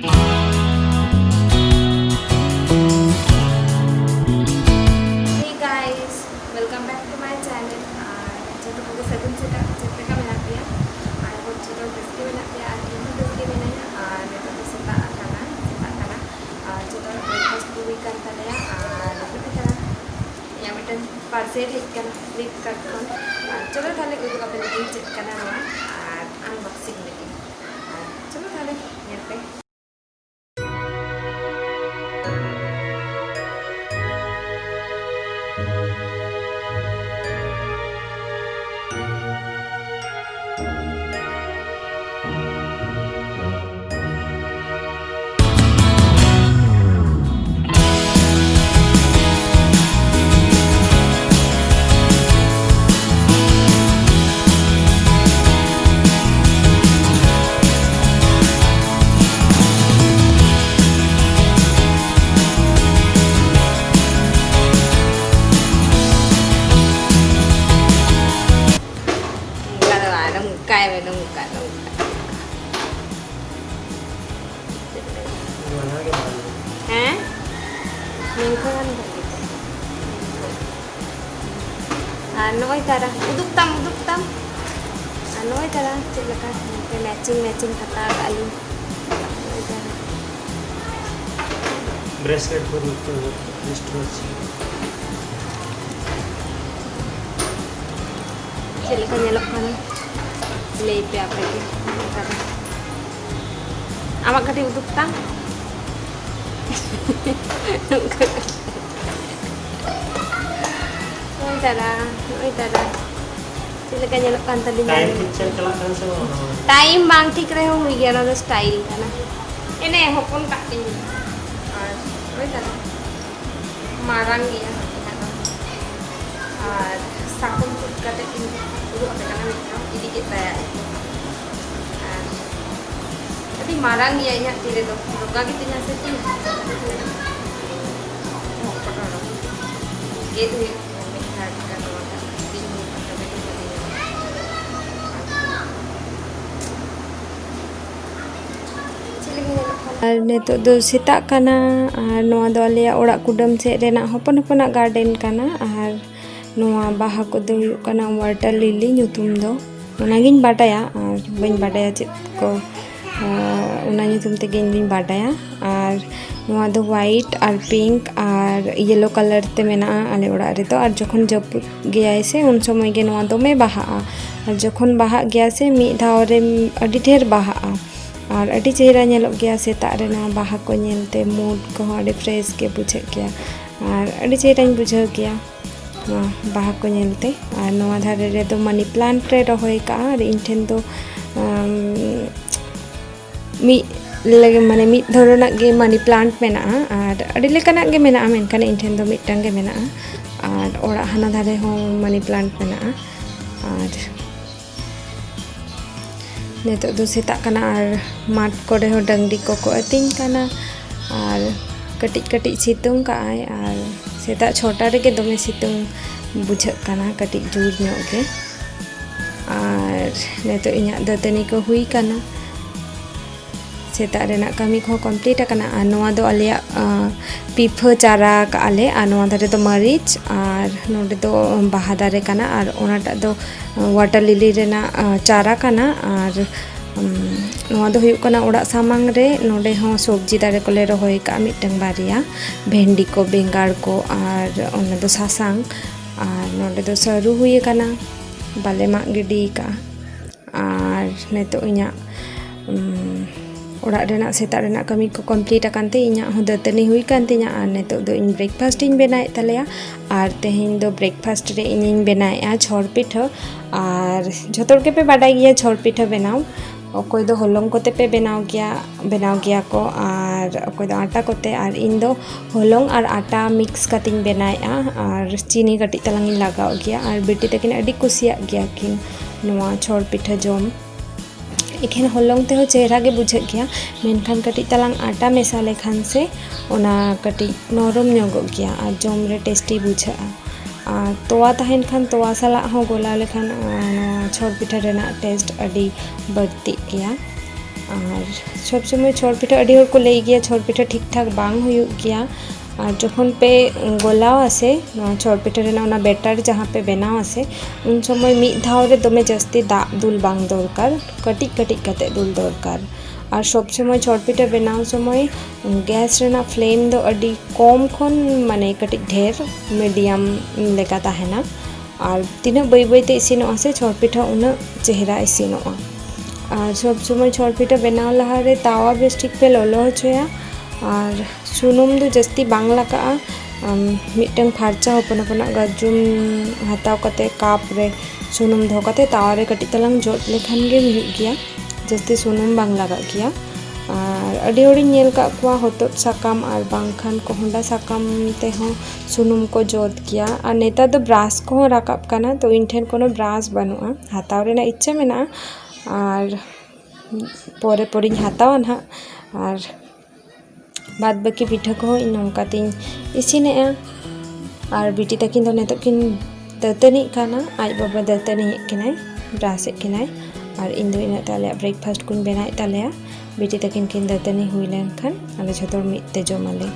Hey guys, welcome back to my channel. Jatuh ko sagun sila cerita kami natin ya. Aku cerita beski natin ya. Ini beski nanya. Neto ko sita kana. Cerita breakfast buikan tadi ya. Neto kita ya medan parcel ikan Flipkart kon. Coba kali udah kapan lagi cek kana nama. Unboxing lagi. Coba kali ngerti. Ano ay tara, uduk tam. Ano ay tara, sila ka, matching kata kali. Ano ay tara. Bracelet for wristwatch. Sila ka nyalok ka na. Lepe apa ini? Tara. Amak kati uduk tam. Oi tara. Sila ka nyalok kan tadi. Time kitchen kelakan semua. Time bang ठीक रहे हो गया ना तो style था ना ini hopon cutting oi tara marang dia sagun kata ini dulu apa kana ini kita ya tapi marang dia nya tire do lagit nya setting gitu Ar neto do setak kana ar noa do aleya orak kudam sed rena hopon-hoponak garden kana ar noa baha ko do huyuk kana water lily nyutum do onagiñ badaya ar bañ badaya ched ko ona nyutum tegeñ bañ badaya ar noa do white ar pink ar yellow color te mena ale orak re do ar jokhon japut geya se un somoy ge noa do me baha ar jokhon baha geya se mi dhaw re adi dher baha और अड़ी चेहरा नेलोग गया सेता रेना बाहा को नेलते mood को अड़ी fresh के बुझे गया और अड़ी चेहरा बुझे गया बाहा को नेलते और नवा धारे रे दो मनी प्लांट रे रहोय का और इन ठेन दो मी लगे माने मी धरना गे मनी प्लांट मेना और अड़ी लेकाना गे मेना मेनखान इन ठेन दो मिटटांग गे मेना और ओड़ा हाना धारे हो मनी प्लांट मेना और नेतो दो सेता kana ar mat kore ho dangri ko ating kana ar katik situng ka ai ar seta chota rege dome situng bujhak kana katik jur nyok ge ar neto inya datani ko hui kana seta rena kami ko complete kana anoa do aleya pipho chara ka ale anoa dare do marich ar node do baha dare kana ar onata do water lily rena chara kana ar noa do huyuk kana orak samang re node ho sobji dare ko le rohoy ka mitang baria bhendi ko bengar ko ar ona do sasang ar node do saru huye kana bale mak gidi ka ar neto inya orak rena setak rena kami ko complete akan te inya ho datani hui kan te nya ar neto do in breakfast ing benai taleya ar tehin do breakfast re ing benai a chhor pitha ar jhotor ke pe badai giya chhor pitha benao okoy do holong kote pe benao gya ko ar okoy do aटा kote ar in do holong ar aटा mix kating benai a ar chini kati talang in lagao gya ar biti takin adi kusiyak gya kin noa chhor pitha jom इखेन Hollong ते हो चेहरा के बुझे गया मेनखान कटी तलांग आटा मेसा लेखान से ओना कटी नरम ᱧᱚᱜᱚᱜ गया और जम रे टेस्टी बुझा और तोवा तहन खान तोवा साला हो गोला लेखान छर पिठा रेना टेस्ट अडी बढ़ती गया और सब समय छर पिठा अड़ी हर को लई गया छर पिठा ठीक ठाक बांग हुयुग गया और जखन पे गोलाव आसे छर पिठा रेना ओना बैटर जहाँ पे बनाव आसे उन समय मिद धाव रे दमे जास्ती दाग दुल बांग दरकार कटिज कटिज कते दुल दरकार और सब समय छर पिठा बनाव समय गैस रेना फ्लेम दो अड़ी कम खन माने कटिज ढेर मीडियम लेका ताहेना और तीना बै बैते इसिनोग आसे छर पिठा उना चेहरा इसिनोगा और सब समय छर पिठा बनाव लहा रे तावा बेस ठीक पे ललो होचोया और सुनुम दो जस्ती बांग लगा मिटन फारचा हपन हपना गाजुम हताव कते काप रे सुनुम धो कते तावा रे कटिज तलांग जोत लेखान गे हुयुग गया जस्ती सुनुम बांग लगा गया और अड़ी हड़ी नेल का कुआ हतोद साकाम और बांखान कोहंडा साकाम ते हो सुनुम को जोत गया और नेता दो ब्राश को राकाब काना तो इन ठेन कोनो ब्राश बनुआ हताव रेना इच्छा मेना और पोरे पोरिन हतावा ना और बाद बाकी पिठा को इन नौकातीन इसिनेआ और बिटी तकिन तो नेतो किन दतनी काना आज बाबा दतनी किनाय ब्राश किनाय और इन दो इन ताले ब्रेकफास्ट कुन बनाय ताले बिटी तकिन किन दतनी हुई लेन खान आले झोतोर मिते जमाले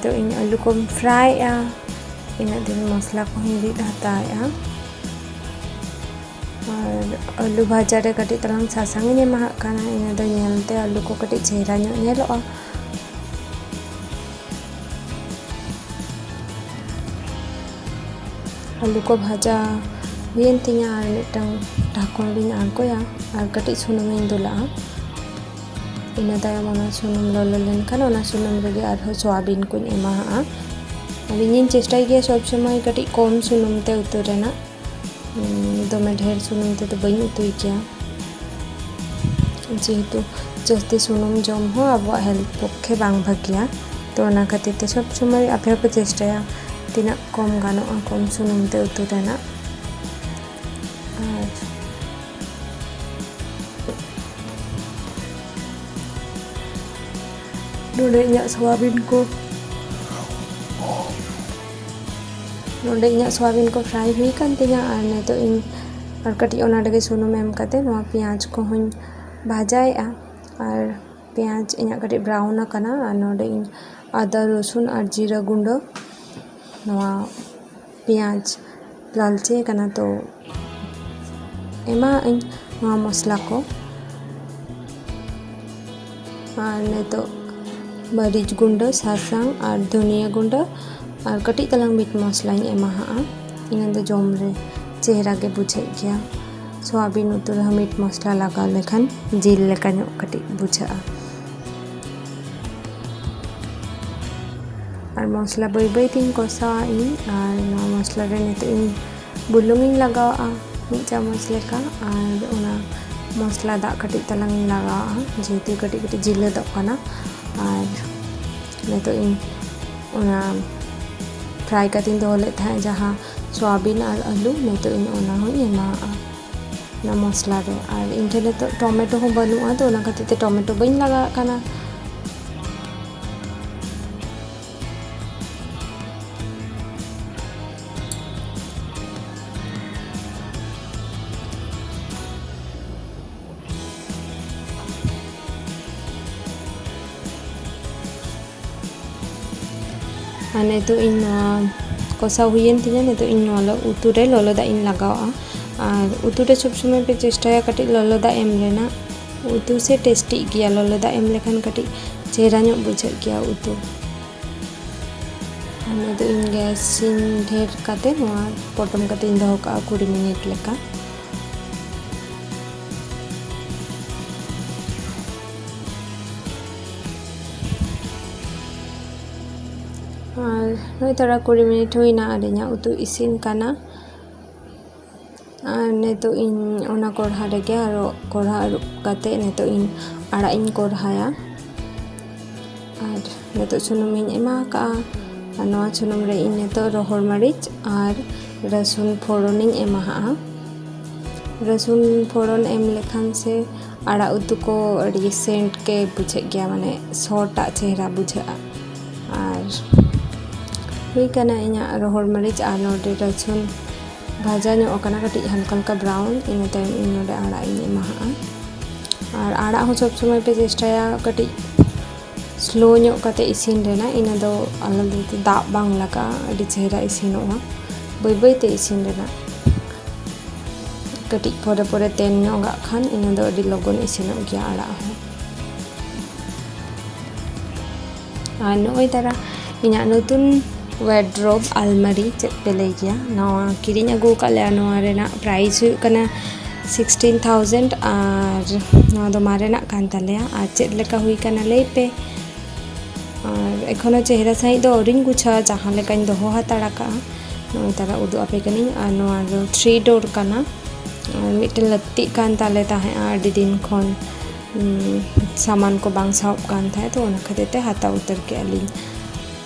तो इन आलू को फ्राई इन दिन मसला को हिंदी हताया और आलू भाजा रे कटी तलांग सासांग ने महा काना इन दो नेलते आलू को कटी चेहरा नेलोआ आलू को भाजा हुयेन तिया और मिटंग ढाकन बिन आंकोया और कटी सुनुम दुला इन तायम ओना सुनुम ललो लेनखान ओना सुनुम रेगे आरहो सोयाबीन को एमाहा और इन चेष्टा गया सब समय कटी कम सुनुम ते उतु रेना दमे ढेर सुनुम ते तो बई उतु गया जेहेतु जस्ती सुनुम जम हो अब हेल्थ पक्षे बांग भागिया तो ओना खातिर ते सब समय आपे आपे चेष्टाया तिना कम गानोआ कम सुनुम ते उतु रेना नोडे इᱧᱟᱜ सोयाबीन को फ्राई हुई कान तिᱧा और नेतो इन और कटी ओना रेगे सुनुम एम काते नोआ पेंयाज को हुई भाजाएआ और पेंयाज इᱧाग कटी ब्राउन काना और नोडे इन आदा रसुन और जीरा गुंडो नोआ पेंयाज लालचे काना तो एमा इन नोआ मसला को और नेतो मरीच गुंड सासांग और धनिया गुंड और कटी तलांग मीट मसला एमाहा इन दो जम रे चेहरा के बुझे गया सोयाबीन उतु रे मीट मसला लगा लेखान जिल लेका कटी बुझा और मसला बै बै तीन कसा इन और मसला रे नेतो इन बुलुंग इन लगावा मिट चामच लेका और ओना मसला दा कटी तलांग लगावा जेहेतु कटी कटी जिल दो काना और नेतो इन ओना फ्राई कतिन दो ले था जहाँ सोयाबीन और आलू नेतो इन ओना हो एमा ना मसला रे और इन ठेले तो टमेटो हो बनुआ तो ओना खातिर ते टमेटो बइन लगा काना ane tu in kosa huyen tinya ne tu in lolo utu re lolo da in लगावा और उतु रे सब समय पे चेष्टा कटी ललो दा एम लेना उतु से टेस्टी गया ललो दा एम लेखान कटी चेहरा ᱧᱚᱜ बुझे गया उतु ane tu in gas in ढेर काते नोआ पटम काते इन दो का 20 मिनट लेका और नई तरा 20 मिनट हुईना आरेኛ उतु इसिन काना ने तो इन ओना कोढ़ा रेगे और कोढ़ा काते ने तो इन आड़ा इन कोढ़ाया और ने तो सुनुम इन एमा का और नवा सुनुम रे इन ने तो रोहर मरीच और रसुन फोड़न इन एमा रसुन फोड़न एम लेखान से आड़ा उतु को अड़ी सेंट के बुझे गया माने सोटा चेहरा बुझा और हुई कना इना रोहर मरीच आ नोडे रसुन भाजा ᱧᱚᱜ ᱠᱟᱱᱟ ᱠᱟᱹᱴᱤᱡ ᱦᱟᱞᱠᱟ ᱦᱟᱞᱠᱟ ब्राउन ᱤᱱᱟᱹ ᱛᱟᱭᱚᱢ ᱤᱧ ᱱᱚᱰᱮ ᱟᱲᱟᱜ ᱤᱧ ᱮᱢᱟᱜᱼᱟ ᱟᱨ ᱟᱲᱟᱜ ᱦᱚᱸ ᱥᱚᱵ ᱥᱚᱢᱚᱭ ᱯᱮ ᱪᱮᱥᱴᱟᱭᱟ ᱠᱟᱹᱴᱤᱡ स्लो ᱧᱚᱜ ᱠᱟᱛᱮ ᱤᱥᱤᱱ ᱨᱮᱱᱟᱜ ᱤᱱᱟᱹ ᱫᱚ ᱟᱞᱟᱫᱟ ᱫᱟᱜ ᱵᱟᱝ ᱞᱟᱜᱟᱜᱼᱟ ᱟᱹᱰᱤ ᱪᱮᱦᱨᱟ ᱤᱥᱤᱱᱚᱜᱼᱟ ᱵᱟᱹᱭ ᱵᱟᱹᱭᱛᱮ ᱤᱥᱤन ᱨᱮᱱᱟᱜ ᱠᱟᱹᱴᱤᱡ ᱯᱚᱨᱮ ᱯᱚᱨᱮ ᱛᱮᱱ ᱧᱚᱜᱟᱜ ᱠᱷᱟᱱ ᱤᱱᱟᱹ ᱫᱚ ᱟᱹᱰᱤ ᱞᱚᱜᱚᱱ ᱤᱥᱤᱱᱚᱜ ᱜᱮᱭᱟ ᱟᱲᱟᱜ ᱦᱚᱸ ᱟᱨ ᱱᱚᱜᱼᱚᱭ ᱛᱟᱨᱟ ᱤᱧᱟᱹᱜ ᱱᱚᱛᱩᱱ wardrobe almari चेक पे ले गया नवा किरिंग अगू का ले नवा रेना प्राइस हुई कना 16,000 और नवा दो मारे ना कान तलेया और चेक लेका हुई कना ले पे और एखोनो चेहरा सही दो ओरिंग गुछा जहाँ लेका इन दो हो हाताड़ा का नवा तारा उदु आपे कनी और नवा दो 3 डोर कना और मिट्टे लत्ती कान तले ता है आड़ी दिन खोन सामान को बांग साप कान था तो उन खदेते हाथा उतर के अलिंग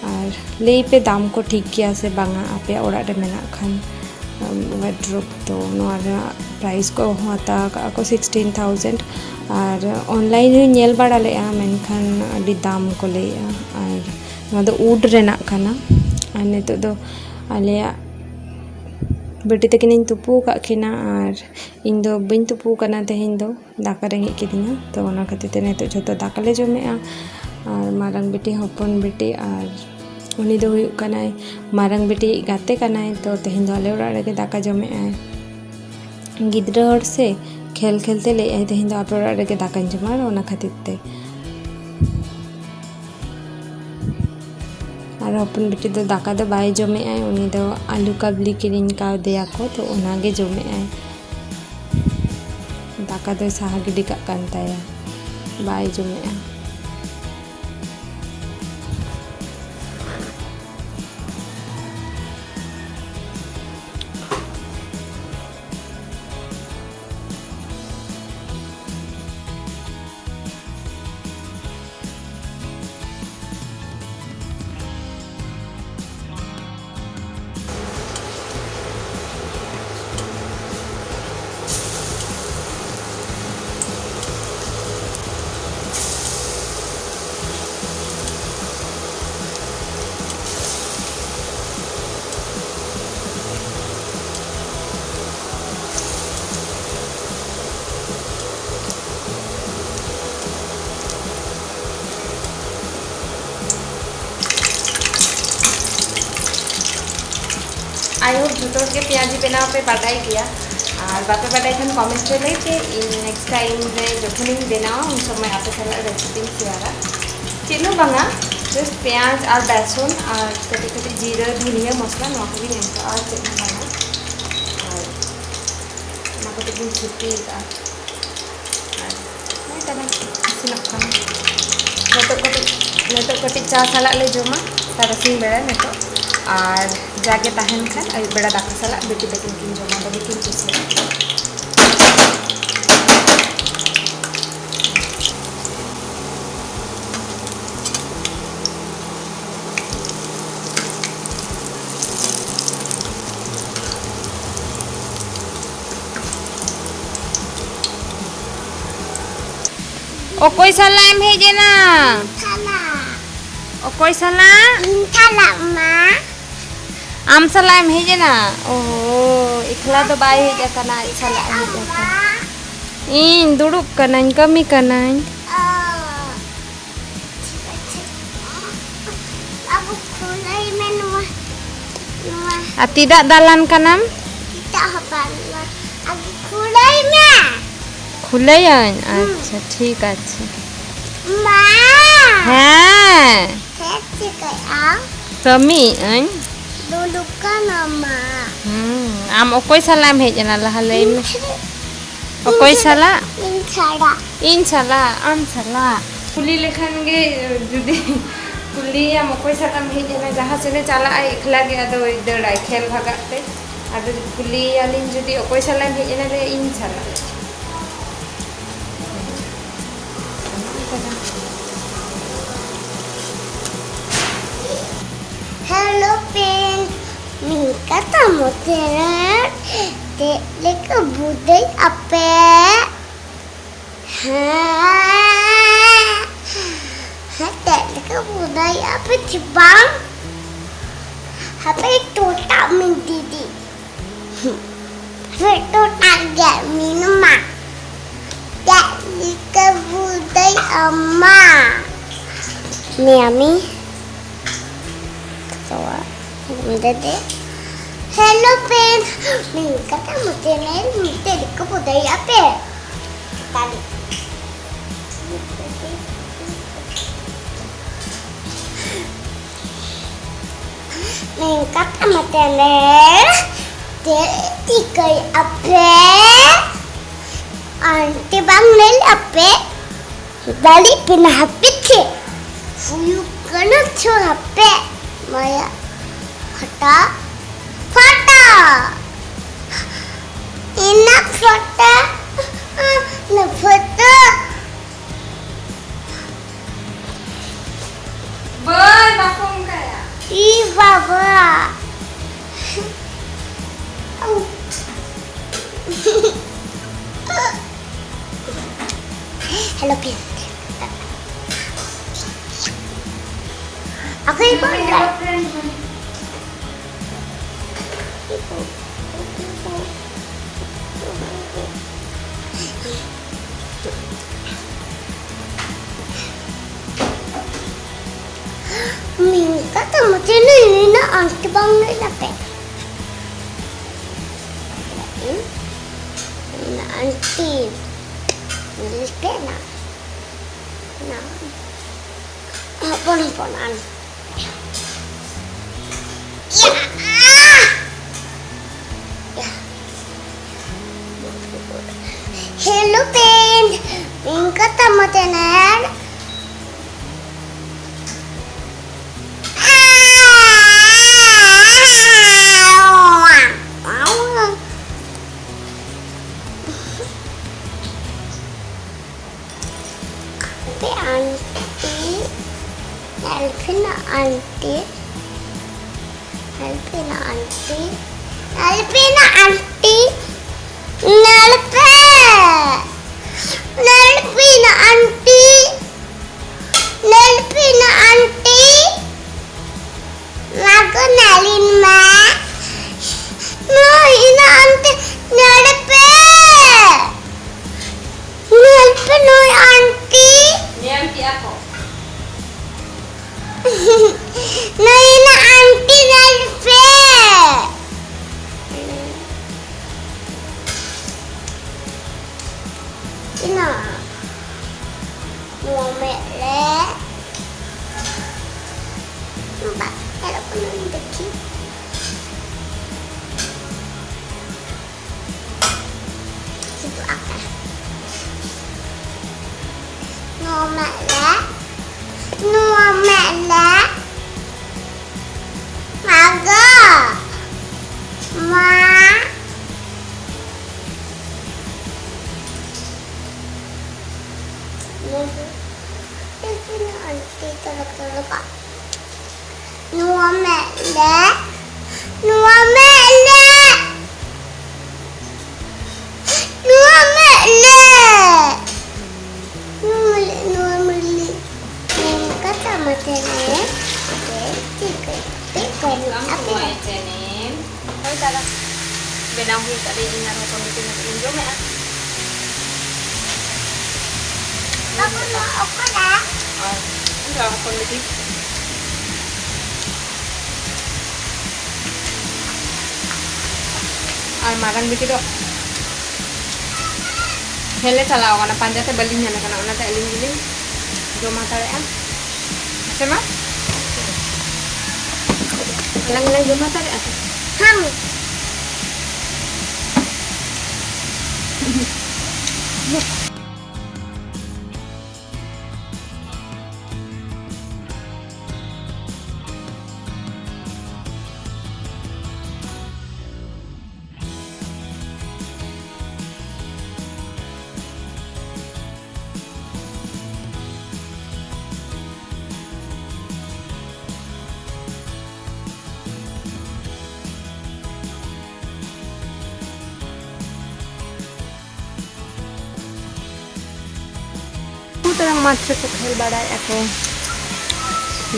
और ले पे दाम को ठीक किया से बांगा आपे ओड़ा रे मेना खान wardrobe तो नोरा प्राइस को हाता को 16,000 और ऑनलाइन नेल बाड़ा ले मेनखान अडी दाम को ले और नोदा दो उड रेना खाना और नितो दो आलेया बेटी तकिन तुपू का खिना और इन दो बिन तुपू कना तेहिन दो दाका रेंगे किदिना तो ओना खातिर ते नितो जतो दाका ले जमेआ और मारंग बेटी हपन बेटी और उनी दो हुई कनाय मारंग बेटी गाते कनाय तो तेहिन दो आले ओड़ा रेगे दाका जमेआ गिद्रा हर से खेल खेलते ले तेहिन दो आपे ओड़ा रेगे दाका जमा ओना खातिर ते और हपन बेटी दो दाका दो बाय जमेआ उनी दो आलू काबली किरिन का देया को तो ओनागे जमेआ दाका दो साहा गिडी का कांताया बाय जमेआ आई होप जो के पियाजी बनाव पे बाडाई गया और बापे बाडाई खान कमेंट पे लेके नेक्स्ट टाइम रे जखन बनाओ उन समय आपे साला रेसिपी शेयर चिनु बांगा जस्ट प्याज और लहसुन और कटी कटी जीरा धनिया मसला नवा को भी नेमका और चिनु बांगा और ना को तो छुट्टी का नहीं तना सिलक खाना नेतो कटी चा साला ले जोमा तारसिंग बेड़ा नेतो और जागे तहन खान अयु बेड़ा दाका साला बेटी बेटी किन जमा दो किन कुसिया ओ कोई साला एम हे जेना साला ओ कोई साला साला मा आम साला एम हे जेना ओहो इखला तो बाय हे जाकना साला एम हे जाका इन दुड़ुब कनाइन कमी कनाइन अब खुलाई में नुआ आ tidak dalan kanam tidak hopon अब खुलाई में खुलायन अच्छा ठीक আছে मा हाँ कैसे कया कमी अन dulu kan nama am okoy salam he jana lahalay okoy sala inshallah am sala kuli lekhan ge judi kuli am okoy salam he jana jaha sene chala ay ekla ge ado deurai khel bhagat te ado kuli alin judi okoy salam he jana le inshallah Hello friends, mình ketemu Leka budaya apa? Leka budaya apa Jepang? Apa itu tak mendidih? Itu agak minuman. Leka budaya ama. Miami. Ketua. Mendidih. Hello friends, kata mutiara mutiara ke budaya apa? Tadi. Kata mutiara tiga apa? Anti bangnel apa? Bali pinah biti. Fuyu kana chor apa? Maya hata. Foto. Enak foto. Nah foto. Boy, bakong kaya? Ih, baba. Hello, Pin. Aku ibu minta sama cina ini nak anti bangun apa? Nak anti ini pena, nak hopon-hoponan. Ya. Hello pen, minta sama tenar. Benao tadi ingat hopon biti injo me ah. Aku nak apa dah? Oh, enggak hopon biti. Ay makan biti dok. Hele chalao kana panjate balinya na kana ona ta eling-eling. Jo mata re ah. Sema? Lang-lang jo mata re ah. Ham. sekarang matrek ko khel barai ako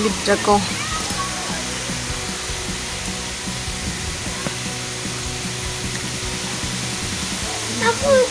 gidra ko. Aku